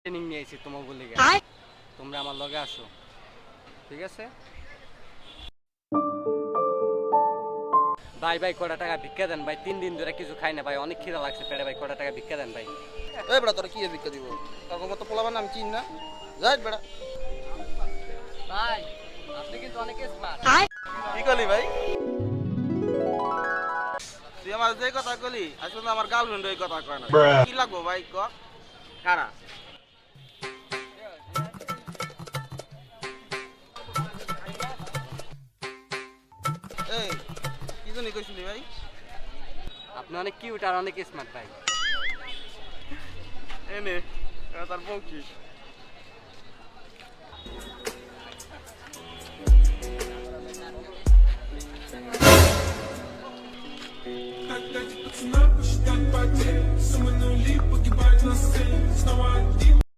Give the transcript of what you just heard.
Training নিয়েছি তোমার বলে তোমরা আমার লগে আসো, ঠিক আছে? ভাই ভাই কটা টাকা ভিক্ষা দেন ভাই, 3 দিন ধরে কিছু খাই না ভাই, অনেক খিদা লাগছে পেটে ভাই, কটা টাকা ভিক্ষা দেন ভাই। এই বেড়া তোরা কি ভিক্ষা দিব? তোর মতো পোলাবেন আমি চিন না, যাই বেড়া। ভাই আপনি কিন্তু অনেক স্মার্ট। কি করলি ভাই? তুই আমার যে কথা কলি আসলে আমার গার্লফ্রেন্ড ওই কথা কয় না। কি লাগবো ভাই ক? কারা? এই কি জন্য কইছিলি ভাই? আপনি অনেক কিউট আর অনেক স্মার্ট ভাই। এনে তার বউ কি? Как дать пацана посчитать потерь. Суммы нули, погибать на сцене. Снова один